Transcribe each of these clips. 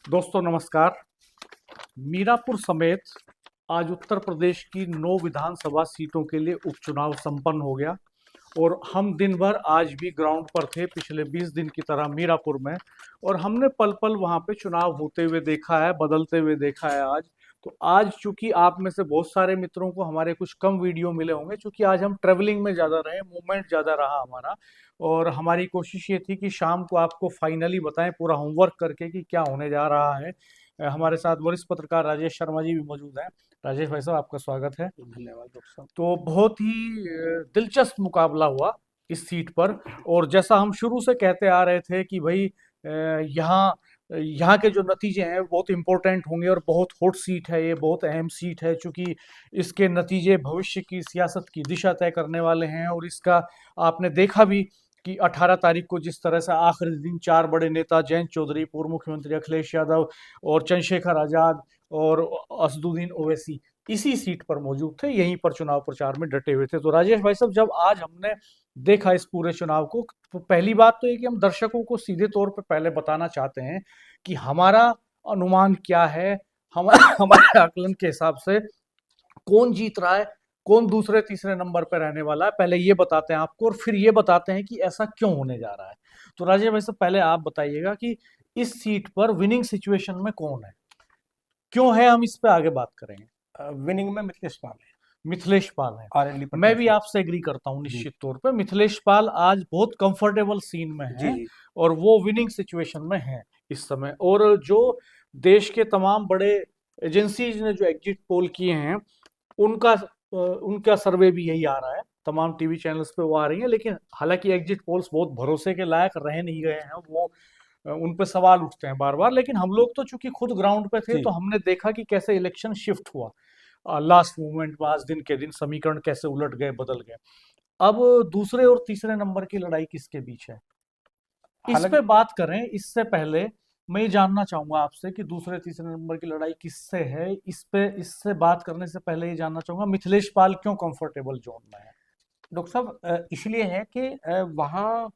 दोस्तों नमस्कार। मीरापुर समेत आज उत्तर प्रदेश की 9 विधानसभा सीटों के लिए उपचुनाव संपन्न हो गया और हम दिन भर आज भी ग्राउंड पर थे पिछले 20 दिन की तरह मीरापुर में। और हमने पल पल वहां पे चुनाव होते हुए देखा है, बदलते हुए देखा है। आज चूंकि आप में से बहुत सारे मित्रों को हमारे कुछ कम वीडियो मिले होंगे, चूंकि आज हम ट्रेवलिंग में ज़्यादा रहे, मूवमेंट ज़्यादा रहा हमारा। और हमारी कोशिश ये थी कि शाम को आपको फाइनली बताएं पूरा होमवर्क करके कि क्या होने जा रहा है। हमारे साथ वरिष्ठ पत्रकार राजेश शर्मा जी भी मौजूद हैं। राजेश भाई साहब, आपका स्वागत है। धन्यवाद डॉक्टर साहब। तो बहुत ही दिलचस्प मुकाबला हुआ इस सीट पर। और जैसा हम शुरू से कहते आ रहे थे कि भाई यहाँ यहाँ के जो नतीजे हैं बहुत इंपॉर्टेंट होंगे और बहुत हॉट सीट है, ये बहुत अहम सीट है, क्योंकि इसके नतीजे भविष्य की सियासत की दिशा तय करने वाले हैं। और इसका आपने देखा भी कि 18 तारीख को जिस तरह से आखिरी दिन 4 बड़े नेता जयंत चौधरी, पूर्व मुख्यमंत्री अखिलेश यादव और चंद्रशेखर आजाद और असदुद्दीन ओवैसी इसी सीट पर मौजूद थे, यहीं पर चुनाव प्रचार में डटे हुए थे। तो राजेश भाई साहब, जब आज हमने देखा इस पूरे चुनाव को, तो पहली बात तो ये कि हम दर्शकों को सीधे तौर पे पहले बताना चाहते हैं कि हमारा अनुमान क्या है, हमारे आकलन के हिसाब से कौन जीत रहा है, कौन दूसरे तीसरे नंबर पर रहने वाला है, पहले ये बताते हैं आपको और फिर ये बताते हैं कि ऐसा क्यों होने जा रहा है। तो राजेश भाई साहब, पहले आप बताइएगा कि इस सीट पर विनिंग सिचुएशन में कौन है, क्यों है, हम इस पे आगे बात करेंगे। विनिंग में मिथिलेश पाल है। मिथिलेश पाल है। आरएलडी मैं भी प्रत्याशी। आपसे एग्री करता हूँ निश्चित तौर पे। मिथिलेश पाल आज बहुत कंफर्टेबल सीन में जी है जी। और वो विनिंग सिचुएशन में है इस समय। और जो देश के तमाम बड़े एजेंसीज ने जो एग्जिट पोल किए हैं, उनका सर्वे भी यही आ रहा है, तमाम टीवी चैनल्स पे वो आ रही है। लेकिन हालांकि एग्जिट पोल्स बहुत भरोसे के लायक रह नहीं गए हैं, वो उन पे सवाल उठते हैं बार बार। लेकिन हम लोग तो चूंकि खुद ग्राउंड पे थे, जी तो हमने देखा कि कैसे इलेक्शन शिफ्ट हुआ लास्ट मोमेंट में, आज दिन के दिन समीकरण कैसे उलट गए, बदल गए। अब दूसरे और तीसरे नंबर की लड़ाई किसके बीच है, इस पे हालांकि बात करें। इससे पहले मैं ये जानना चाहूंगा आपसे कि दूसरे तीसरे नंबर की लड़ाई किससे है। इससे बात करने से पहले ये जानना चाहूंगा मिथिलेश पाल क्यों कंफर्टेबल जोन में है। डॉक्टर साहब इसलिए है कि वहाँ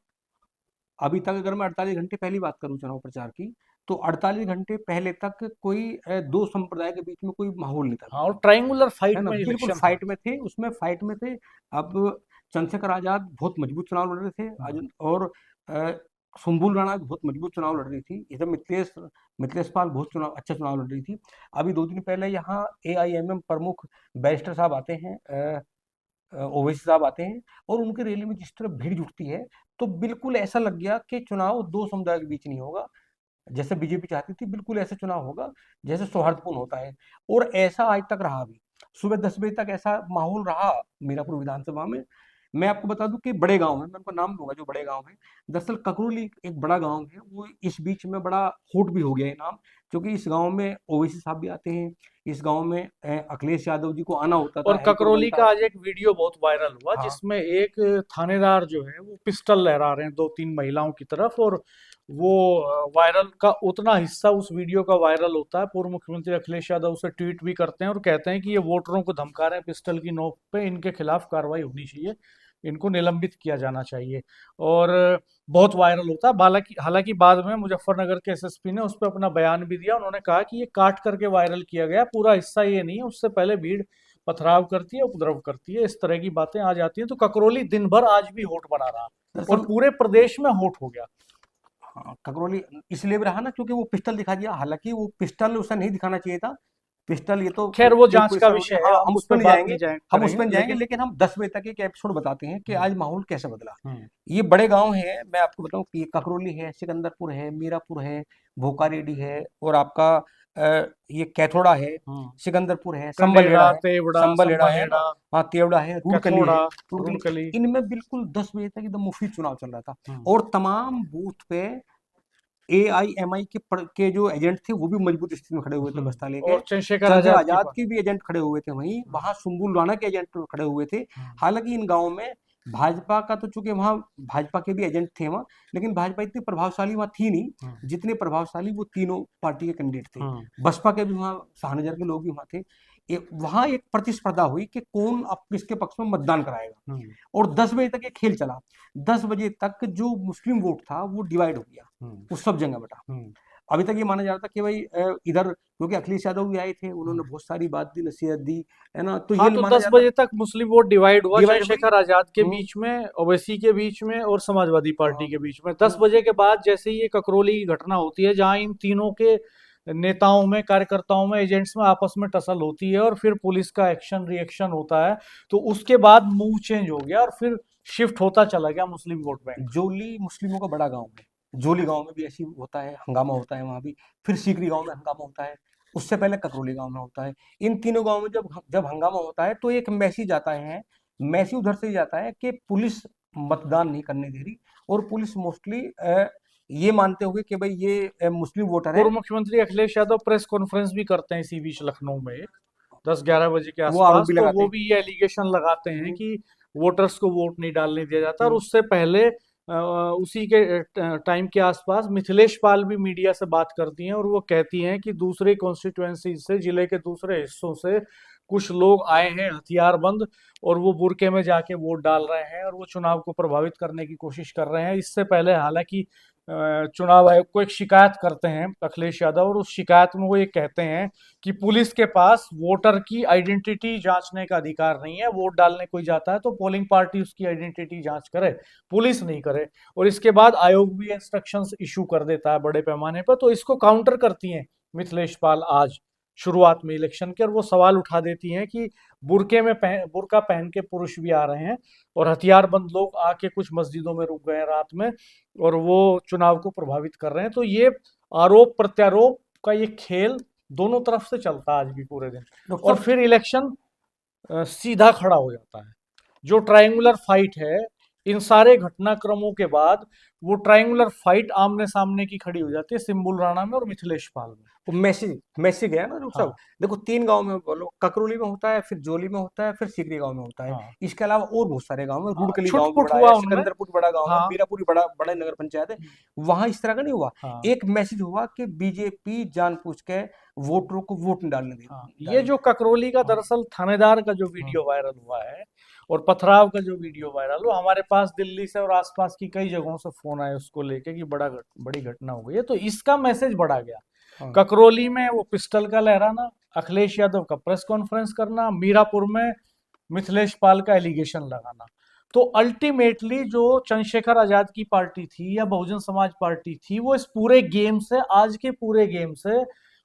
अभी तक अगर मैं 48 घंटे पहली बात करूं चुनाव प्रचार की, तो 48 घंटे पहले तक कोई दो संप्रदाय के बीच में कोई माहौल नहीं था हाँ, और बिल्कुल। ट्रायंगुलर है फाइट ना, में बिल्कुल इलेक्शन था। फाइट में थे, उसमें फाइट में थे। अब चंद्रशेखर आजाद बहुत मजबूत चुनाव लड़ रहे थे हाँ। और अ, सुम्बुल राणा भी बहुत मजबूत चुनाव लड़ रही थी। इधर मिथिलेश मिथिलेश पाल बहुत अच्छा चुनाव लड़ रही थी। अभी 2 दिन पहले यहाँ एआईएमएम प्रमुख बैरिस्टर साहब आते हैं, ओवैसी साहब आते हैं, और उनकी रैली में जिस तरह भीड़ जुटती है, तो बिल्कुल ऐसा लग गया कि चुनाव दो समुदाय के बीच नहीं होगा जैसे बीजेपी चाहती थी। बिल्कुल ऐसा चुनाव होगा जैसे सौहार्दपूर्ण होता है, और ऐसा आज तक रहा भी। सुबह 10 बजे तक ऐसा माहौल रहा मीरापुर विधानसभा में। मैं आपको बता दूं कि बड़े गांव है, मैं उनका नाम लूंगा जो बड़े गांव है। दरअसल ककरोली एक बड़ा गांव है, वो इस बीच में बड़ा हॉट भी हो गया है नाम, क्योंकि इस गांव में ओवैसी साहब भी आते हैं। इस गांव में अखिलेश यादव जी को आना होता था, और हेलीपैड ककरौली बनता का है। आज एक वीडियो बहुत वायरल हुआ, हाँ जिसमें एक थानेदार जो है वो पिस्टल लहरा रहे हैं 2-3 महिलाओं की तरफ। और वो वायरल का उतना हिस्सा उस वीडियो का वायरल होता है, पूर्व मुख्यमंत्री अखिलेश यादव उसे ट्वीट भी करते हैं और कहते हैं कि ये वोटरों को धमका रहे हैं पिस्टल की नोक पे, इनके खिलाफ कार्रवाई होनी चाहिए, इनको निलंबित किया जाना चाहिए। और बहुत वायरल होता है। हालांकि हालांकि बाद में मुजफ्फरनगर के एसएसपी ने उस पर अपना बयान भी दिया। उन्होंने कहा कि ये काट करके वायरल किया गया, पूरा हिस्सा ये नहीं है, उससे पहले भीड़ पथराव करती है, उपद्रव करती है, इस तरह की बातें आ जाती हैं। तो ककरौली दिन भर आज भी होट बना रहा और दरअसल पूरे प्रदेश में होट हो गया। हाँ, खगरौली इसलिए भी रहा ना क्योंकि वो पिस्टल दिखा दिया। हालांकि वो पिस्टल उसे नहीं दिखाना चाहिए था। पिस्टल ये तो खैर वो एक जांच का क्वेश्चन हो विषय गया। है, हाँ, हम हम उस उस पर पर नहीं बात जाएंगे। नहीं जाए हम उस पर करेंगे, नहीं जाएंगे, लेकिन लेकिन हम 10 बजे तक एक एपिसोड बताते हैं कि हम्म, आज माहौल कैसे बदला। हम्म, ये बड़े गांव हैं, मैं आपको बताऊं कि ये ककरौली है, सिकंदरपुर है, मीरापुर है, भोकारेड्डी है, और आपका ये कैथोड़ा है, हम्म। सिकंदरपुर है, संबलहेड़ा कंडेरा, है। तेवड़ा, संबलहेड़ा है ना, संबलहेड़ा, हाँ तेवड़ा है, रुड़कली कैथोड़ा, है। रुड़कली, रुड़कली। इनमें बिल्कुल 10 बजे तक एकदम मुफ्त चुनाव चल रहा था। हम्म। और तमाम बूथ पे एआईएमआई के जो एजेंट थे वो भी मजबूत स्थिति में खड़े हुए थे बस्ता लेके। और चंद्रशेखर चंद्रशेखर आजाद की आजाद बात। के भी एजेंट खड़े हुए थे, वहीं हम्म, वहां सुम्बुल राणा के एजेंट खड़े हुए थे। हम्म, हालांकि इन गांवों में भाजपा का तो चूंकि वहां भाजपा के भी एजेंट थे वहां, लेकिन भाजपा इतनी प्रभावशाली वहां थी हम्म, नहीं जितने प्रभावशाली वो तीनों पार्टी के कैंडिडेट थे। हम्म, बसपा के भी वहां, शाहनजर के लोग भी वहां थे। वहां एक प्रतिस्पर्धा हुई कि कौन अब किसके पक्ष में मतदान कराएगा। हम्म, और 10 बजे तक ये खेल चला। 10 बजे तक जो मुस्लिम वोट था वो डिवाइड हो गया, हम्म, वो सब जगह बटा। हम्म, अभी तक ये माना जा रहा था कि भाई इधर क्योंकि अखिलेश यादव भी आए थे, उन्होंने बहुत सारी बात दी, नसीहत दी, है ना, तो हाँ, ये तो माना 10 जाता बजे तक मुस्लिम वोट डिवाइड हुआ, डिवाइड हुई। चंद्रशेखर आजाद के हम्म। बीच में, ओवैसी के बीच में और समाजवादी पार्टी हाँ। के बीच में। 10 हम्म। बजे के बाद जैसे ही ये ककरौली की घटना होती है, जहां इन तीनों के नेताओं में, कार्यकर्ताओं में, एजेंट्स में आपस में टसल होती है और फिर पुलिस का एक्शन रिएक्शन होता है, तो उसके बाद मूव चेंज हो गया और फिर शिफ्ट होता चला गया मुस्लिम वोट बैंक। जोली मुस्लिमों का बड़ा गांव है, जोली गांव में भी ऐसी होता है, हंगामा होता है वहां भी, फिर सीकरी गांव में हंगामा होता है, उससे पहले ककरोली गांव में होता है। इन तीनों गांव में जब जब हंगामा होता है तो एक मैसेज आता है, मैसेज उधर से ही जाता है कि पुलिस मतदान नहीं करने दे रही, और पुलिस मोस्टली ये मानते हुए कि भाई ये मुस्लिम वोटर है, पूर्व मुख्यमंत्री अखिलेश यादव प्रेस कॉन्फ्रेंस भी करते हैं इसी बीच लखनऊ में 10-11 बजे के वो आरोप आसपास, भी तो लगाते वो हैं। भी ये एलिगेशन लगाते हैं हम्म। कि वोटर्स को वोट नहीं डालने दिया जाता। और हम्म। उससे पहले उसी के टाइम के आसपास मिथिलेश पाल भी मीडिया से बात करती हैं और वो कहती हैं कि दूसरे कॉन्स्टिट्यूएंसी से, जिले के दूसरे हिस्सों से कुछ लोग आए हैं हथियारबंद, और वो बुरके में जाके वोट डाल रहे हैं और वो चुनाव को प्रभावित करने की कोशिश कर रहे हैं। इससे पहले हालांकि चुनाव आयोग को एक शिकायत करते हैं अखिलेश यादव, और उस शिकायत में वो ये कहते हैं कि पुलिस के पास वोटर की आइडेंटिटी जांचने का अधिकार नहीं है। वोट डालने कोई जाता है तो पोलिंग पार्टी उसकी आइडेंटिटी जांच करे, पुलिस नहीं करे। और इसके बाद आयोग भी इंस्ट्रक्शंस इशू कर देता है बड़े पैमाने पर। तो इसको काउंटर करती हैं मिथिलेश पाल आज शुरुआत में इलेक्शन के, और वो सवाल उठा देती हैं कि बुर्का पहन के पुरुष भी आ रहे हैं और हथियारबंद लोग आके कुछ मस्जिदों में रुक गए हैं रात में, और वो चुनाव को प्रभावित कर रहे हैं। तो ये आरोप प्रत्यारोप का ये खेल दोनों तरफ से चलता है आज भी पूरे दिन। डॉक्टर और साहब। फिर इलेक्शन सीधा खड़ा हो जाता है। जो ट्रायंगुलर फाइट है, इन सारे घटनाक्रमों के बाद वो ट्रायंगुलर फाइट आमने सामने की खड़ी हो जाती है सिंबुल राणा में और मिथिलेश पाल में। वो मैसेज मैसेज गया ना डॉक्टर साहब। हाँ, देखो 3 गांव में बोलो, ककरोली में होता है, फिर जोली में होता है, फिर सीकरी गांव में होता है। हाँ, इसके अलावा और बहुत सारे गांव में, हाँ, रुड़कली गांव भी छुटपुट बड़ा हुआ है, उनमें। सिकंदरपुर बड़ा गांव है, हाँ, मीरापुर भी बड़ा बड़ा नगर पंचायत है। वहां इस तरह का नहीं हुआ। हाँ, एक मैसेज हुआ कि बीजेपी जानबूझ के वोटरों को वोट नहीं डालने दे हाँ, ये डालेगी। जो ककरौली का हाँ। दरअसल थानेदार का जो हाँ। वीडियो वायरल हुआ है और पथराव का जो वीडियो वायरल हुआ, हमारे पास दिल्ली से और आसपास की कई जगहों से फोन आए उसको लेके कि बड़ी घटना हो गई है, तो इसका मैसेज बढ़ा गया। हाँ। ककरौली में वो पिस्टल का लहराना, अखिलेश यादव का प्रेस कॉन्फ्रेंस करना, मीरापुर में मिथिलेश पाल का एलिगेशन लगाना। तो अल्टीमेटली जो चंद्रशेखर आजाद की पार्टी थी या बहुजन समाज पार्टी थी, वो इस पूरे गेम से, आज के पूरे गेम से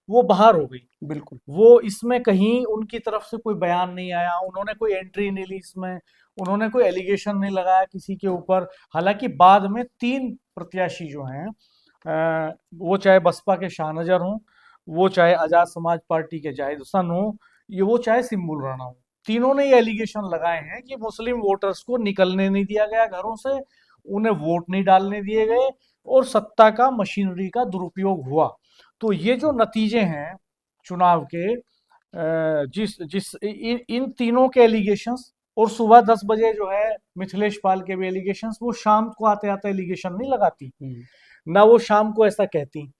वो बाहर हो गई। बिल्कुल। वो इसमें कहीं उनकी तरफ से कोई बयान नहीं आया, उन्होंने कोई एंट्री नहीं ली इसमें, उन्होंने कोई एलिगेशन नहीं लगाया किसी के ऊपर। हालांकि बाद में 3 प्रत्याशी जो हैं, वो चाहे बसपा के शाहनजर हों, वो चाहे आजाद समाज पार्टी के जाहिद हसन हो, ये वो चाहे सिंबुल राणा हो, तीनों ने ये एलिगेशन लगाए हैं कि मुस्लिम वोटर्स को निकलने नहीं दिया गया घरों से, उन्हें वोट नहीं डालने दिए गए और सत्ता का, मशीनरी का दुरुपयोग हुआ। तो ये जो नतीजे हैं चुनाव के, जिस जिस इन तीनों के एलिगेशंस, और सुबह 10 बजे जो है मिथिलेश पाल के भी एलिगेशंस, वो शाम को आते आते एलिगेशन नहीं लगाती, हम्म। ना वो शाम को ऐसा कहती।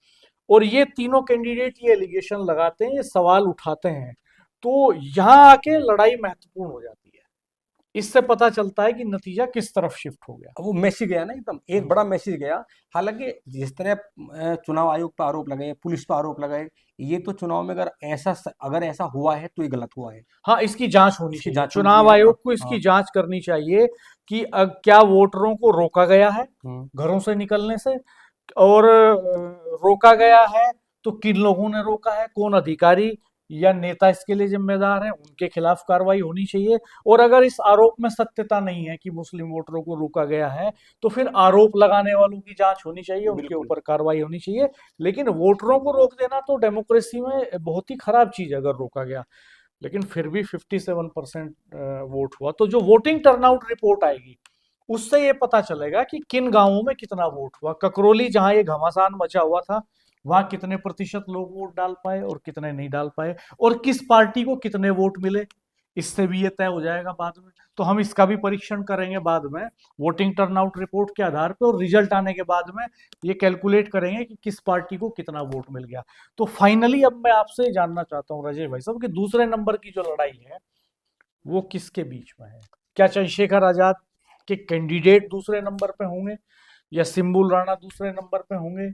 और ये तीनों कैंडिडेट ये एलिगेशन लगाते हैं, ये सवाल उठाते हैं, तो यहाँ आके लड़ाई महत्वपूर्ण हो जाती है। इससे पता चलता है कि नतीजा किस तरफ शिफ्ट हो गया। अब वो मैसेज गया ना, एकदम एक हम्म। बड़ा मैसेज गया। हालांकि जिस तरह चुनाव आयोग पर आरोप लगाए, पुलिस पर आरोप लगाए, ये तो चुनाव में अगर ऐसा हुआ है तो ये गलत हुआ है। हाँ, इसकी जांच होनी इसकी चाहिए, जांच होनी चाहिए, चुनाव है ना। आयोग को इसकी हाँ। जांच करनी चाहिए कि क्या वोटरों को रोका गया है हम्म। घरों से निकलने से, और रोका गया है तो किन लोगों ने रोका है, कौन अधिकारी या नेता इसके लिए जिम्मेदार है, उनके खिलाफ कार्रवाई होनी चाहिए। और अगर इस आरोप में सत्यता नहीं है कि मुस्लिम वोटरों को रोका गया है, तो फिर आरोप लगाने वालों की जांच होनी चाहिए, उनके बिल्कुल। ऊपर कार्रवाई होनी चाहिए। लेकिन वोटरों को रोक देना तो डेमोक्रेसी में बहुत ही खराब चीज है अगर रोका गया। लेकिन फिर भी 57% वोट हुआ, तो जो वोटिंग टर्नआउट रिपोर्ट आएगी उससे ये पता चलेगा कि किन गांवों में कितना वोट हुआ। ककरौली जहां ये घमासान मचा हुआ था, वहां कितने प्रतिशत लोग वोट डाल पाए और कितने नहीं डाल पाए, और किस पार्टी को कितने वोट मिले, इससे भी ये तय हो जाएगा बाद में। तो हम इसका भी परीक्षण करेंगे बाद में, वोटिंग टर्नआउट रिपोर्ट के आधार पर, और रिजल्ट आने के बाद में ये कैलकुलेट करेंगे कि किस पार्टी को कितना वोट मिल गया। तो फाइनली अब मैं आपसे जानना चाहता हूँ राजेश भाई साहब कि दूसरे नंबर की जो लड़ाई है वो किसके बीच में है? क्या चंद्रशेखर आजाद के कैंडिडेट दूसरे नंबर पे होंगे, या सिंबुल राणा दूसरे नंबर पे होंगे?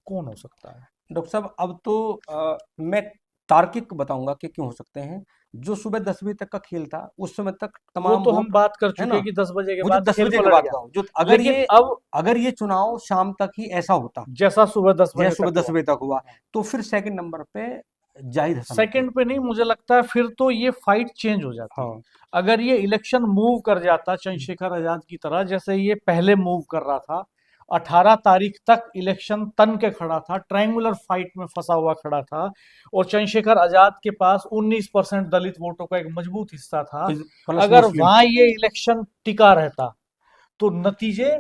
कौन हो सकता है? डॉक्टर साहब अब तो मैं तार्किक बताऊंगा कि क्यों हो सकते हैं। जो सुबह 10 बजे तक का खेल था उस समय तक वो तमाम तो हम वोट, बात कर है चुके ना, हैं कि 10 बजे के वो जो बाद 10 खेल बजे के पलट बाद गया। का हो, जो लेकिन अब अगर ये चुनाव शाम तक ही ऐसा होता जैसा सुबह दस जैसे बजे सुबह तक 10 हुआ, बजे तक हुआ, तो फिर सेकंड नंबर पे जाहिद हसन होते। सेकंड पे नहीं, मुझे लगता है फिर तो ये फाइट चेंज हो जाती। हाँ। अगर ये इलेक्शन मूव कर जाता चंद्रशेखर आजाद की तरह, जैसे ये पहले मूव कर रहा था, 18 तारीख तक इलेक्शन तन के खड़ा था, ट्रायंगुलर फाइट में फंसा हुआ खड़ा था, और चंद्रशेखर आजाद के पास 19% दलित वोटों का एक मजबूत हिस्सा था। प्लस अगर मुस्लिम। वहां ये इलेक्शन टिका रहता तो नतीजे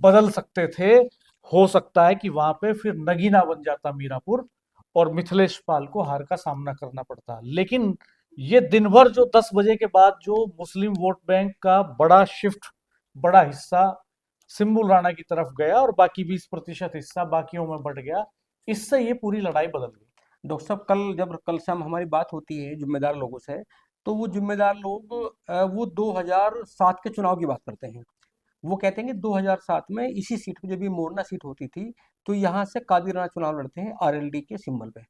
बदल सकते थे। हो सकता है कि वहां पे फिर नगीना बन जाता मीरापुर, और मिथिलेश पाल को हार का सामना करना पड़ता। लेकिन ये दिन भर जो 10 बजे के बाद जो मुस्लिम वोट बैंक का बड़ा शिफ्ट, बड़ा हिस्सा सिंबुल राणा की तरफ गया, और बाकी 20% हिस्सा बाकियों में बट गया, इससे ये पूरी लड़ाई बदल गई। डॉक्टर साहब कल शाम हमारी बात होती है जिम्मेदार लोगों से, तो वो जिम्मेदार लोग वो 2007 के चुनाव की बात करते हैं। वो कहते हैं कि 2007 में इसी सीट पे, जब ये मोरना सीट होती थी, तो यहाँ से कादिर राणा चुनाव लड़ते हैं आरएलडी के सिंबल पे,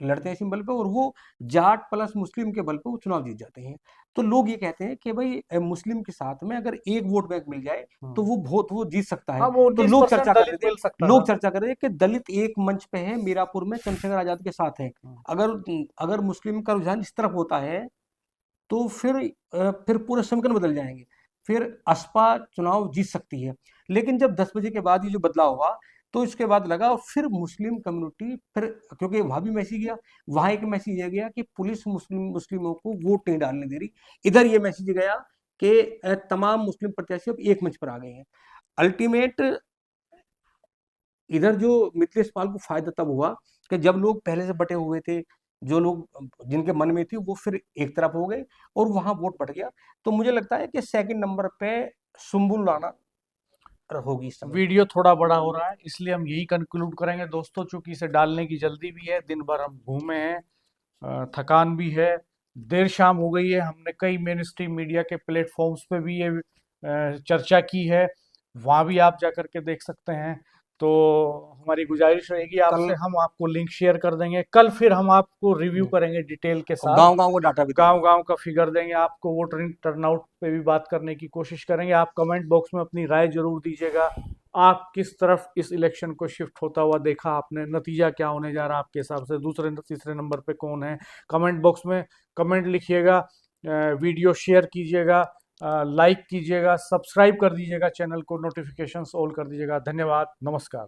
लड़ते हैं सिंबल पे, और वो जाट प्लस मुस्लिम के बल पे वो चुनाव जीत जाते हैं। तो लोग ये कहते हैं कि भाई मुस्लिम के साथ में अगर एक वोट बैंक मिल जाए तो वो जीत सकता है। हाँ, वो तो 19% दलित मिल सकता लोग था। चर्चा कर रहे थे कि दलित एक मंच पे है, मीरापुर में चंद्रशेखर आजाद के साथ है। अगर अगर मुस्लिम का रुझान इस तरफ होता है तो फिर पूरे समीकरण बदल जाएंगे, फिर असपा चुनाव जीत सकती है। लेकिन जब 10 बजे के बाद ये जो बदलाव हुआ, तो इसके बाद लगा, और फिर मुस्लिम कम्युनिटी, फिर क्योंकि वहां भी मैसेज गया, वहां एक मैसेज ये गया कि पुलिस मुस्लिमों को वोट नहीं डालने दे रही। इधर ये मैसेज गया कि तमाम मुस्लिम प्रत्याशी अब एक मंच पर आ गए हैं। अल्टीमेट इधर जो मिथिलेश पाल को फायदा तब हुआ कि जब लोग पहले से बटे हुए थे, जो लोग जिनके मन में थी वो फिर एक तरफ हो गए, और वहां वोट बढ़ गया। तो मुझे लगता है कि सेकंड नंबर पे सुम्बुल राणा होगी इस समय। वीडियो थोड़ा बड़ा हो रहा है, इसलिए हम यही कंक्लूड करेंगे दोस्तों, चूंकि इसे डालने की जल्दी भी है, दिन भर हम घूमे हैं, थकान भी है, देर शाम हो गई है। हमने कई मेन स्ट्रीम मीडिया के प्लेटफॉर्म्स पे भी ये चर्चा की है, वहाँ भी आप जा करके देख सकते हैं। तो हमारी गुजारिश रहेगी कल आपसे, हम आपको लिंक शेयर कर देंगे। कल फिर हम आपको रिव्यू करेंगे डिटेल के और साथ, गांव गांव को डाटा भी गांव देंगे। गांव का फिगर देंगे आपको, वोटर टर्नआउट पे भी बात करने की कोशिश करेंगे। आप कमेंट बॉक्स में अपनी राय जरूर दीजिएगा, आप किस तरफ इस इलेक्शन को शिफ्ट होता हुआ देखा आपने, नतीजा क्या होने जा रहा है आपके हिसाब से, दूसरे तीसरे नंबर पे कौन है। कमेंट बॉक्स में कमेंट लिखिएगा, वीडियो शेयर कीजिएगा, लाइक कीजिएगा, सब्सक्राइब कर दीजिएगा चैनल को, नोटिफिकेशंस ऑल कर दीजिएगा। धन्यवाद, नमस्कार।